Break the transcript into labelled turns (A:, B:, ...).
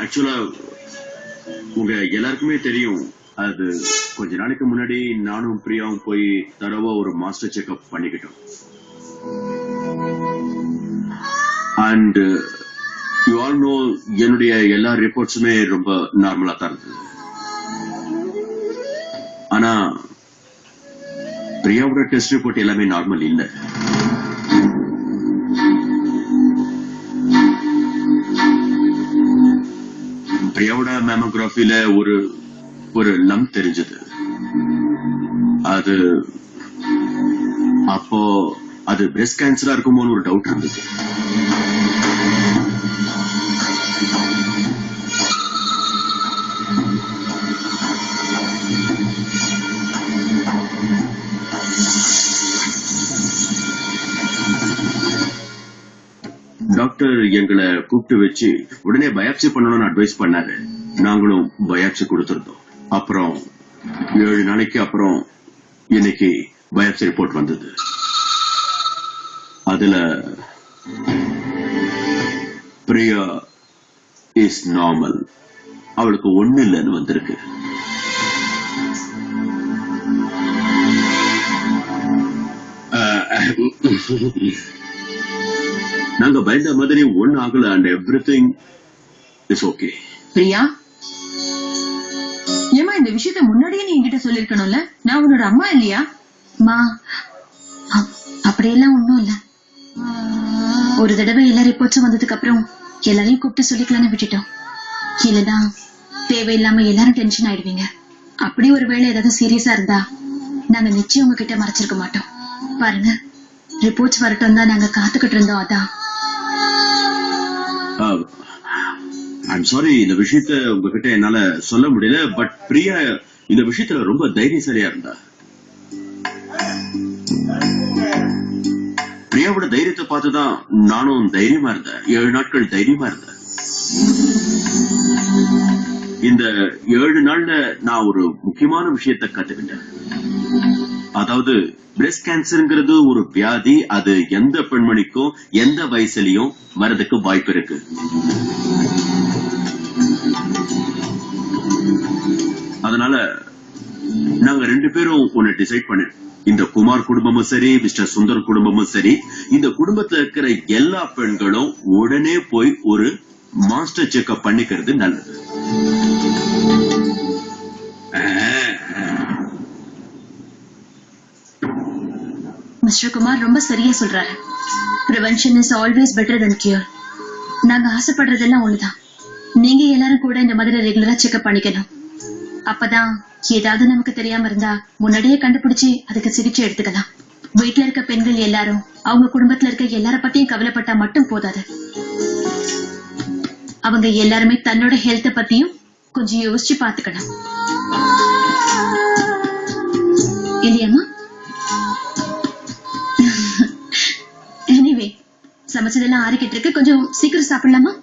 A: ஆக்சுவலா உங்க எல்லாருக்குமே தெரியும், அது கொஞ்ச நாளைக்கு முன்னாடி நானும் பிரியாவும் போய் தரவா ஒரு மாஸ்டர் செக்அப் பண்ணிக்கிட்டோம். அண்ட் யூ ஆல் நோ, என்னுடைய எல்லா ரிப்போர்ட்ஸுமே ரொம்ப நார்மலா தான் இருந்தது. ஆனா பிரியாவோட டெஸ்ட் ரிப்போர்ட் எல்லாமே நார்மல் இல்ல. பிரியாவோட மேமோகிராஃபில ஒரு லம்ப் தெரிஞ்சது. அப்போ அது பிரஸ்ட் கேன்சரா இருக்குமோன்னு ஒரு டவுட் இருந்தது. டாக்டர் எங்களை கூப்பிட்டு வச்சு உடனே பயாப்சி பண்ணணும்னு அட்வைஸ் பண்ணாரு. நாங்களும் பயாப்சி கொடுத்திருந்தோம். அப்புறம் 7 நாளைக்கு அப்புறம் இன்னைக்கு பயாப்சி ரிப்போர்ட் வந்தது. அதுல பிரியா இஸ் நார்மல், அவளுக்கு ஒண்ணு இல்லைன்னு வந்திருக்கு. நாங்க பயந்த மாதிரி ஒண்ணு ஆகல. And everything is okay.
B: Priya, ஏமா இந்த விஷயத்தை முன்னாடியே நீ என்கிட்ட சொல்லிருக்கணும்ல? நான் உன்னோட அம்மா இல்லையா?
C: மா, அப்படியெல்லாம் ஒண்ணும் இல்ல. ஒரு தடவை எல்லா ரிப்போர்ட்ஸும் வந்ததுக்கு அப்புறம் எல்லாரையும் கூப்பிட்டு சொல்லிக்கலாம்னு விட்டுட்டோம். இல்லனா தேவையில்லாம எல்லாரும் டென்ஷன் ஆயிடுவீங்க. அப்படி ஒருவேளை ஏதாவது சீரியஸா இருந்தா நாங்க நிச்சயம் உங்ககிட்ட மறைச்சிருக்க மாட்டோம். பாருங்க, ரிப்போர்ட்ஸ் வரட்டும் தான் நாங்க காத்துக்கிட்டு இருந்தோம். அதான்
A: ஐம் சாரி, இந்த விஷயத்த உங்ககிட்ட என்னால சொல்ல முடியல. பட் பிரியா இந்த விஷயத்துல ரொம்ப தைரியசாலியா இருந்தா. பிரியாவோட தைரியத்தை பார்த்துதான் நானும் தைரியமா இருந்தேன். 7 நாட்கள் தைரியமா இருந்தேன். இந்த 7 நாள்ல நான் ஒரு முக்கியமான விஷயத்தை கத்துக்கிட்டேன். அதாவது பிரஸ்ட் கேன்சர்ங்கிறது ஒரு வியாதி. அது எந்த பெண்மணிக்கும் எந்த வயசுலயும் வரதுக்கு வாய்ப்பு இருக்கு. அதனால நாங்க 2 பேரும் ஒன்னு டிசைட் பண்ணேன். இந்த குமார் குடும்பமும் சரி, மிஸ்டர் சுந்தர் குடும்பமும் சரி, இந்த குடும்பத்துல இருக்கிற எல்லா பெண்களும் உடனே போய் ஒரு மாஸ்டர் செக்அப் பண்ணிக்கிறது நல்லது.
C: மிஸ்டர் குமார் ரொம்ப சரியா சொல்றாரு. Prevention is always better than cure. நாங்க ஆசைப்படுறதெல்லாம் ஒண்ணுதான். நீங்க எல்லாரும் கூட இந்த மாதிரி ரெகுலரா செக்அப் பண்ணிக்கணும். அப்பதான் ஏதாவது நமக்கு தெரியாம இருந்தா முன்னாடியே கண்டுபிடிச்சு அதுக்கு சிகிச்சை எடுத்துக்கலாம். வீட்டுல இருக்க பெண்கள் எல்லாரும் அவங்க குடும்பத்துல இருக்க எல்லார பத்தியும் கவலைப்பட்டா மட்டும் போதாது. அவங்க எல்லாருமே தன்னோட ஹெல்த்த பத்தியும் கொஞ்சம் யோசிச்சு பாத்துக்கணும். இல்லையாமா? எனிவே, சமைச்சதெல்லாம் ஆறிக்கிட்டு இருக்கு. கொஞ்சம் சீக்கிரம் சாப்பிடலாமா?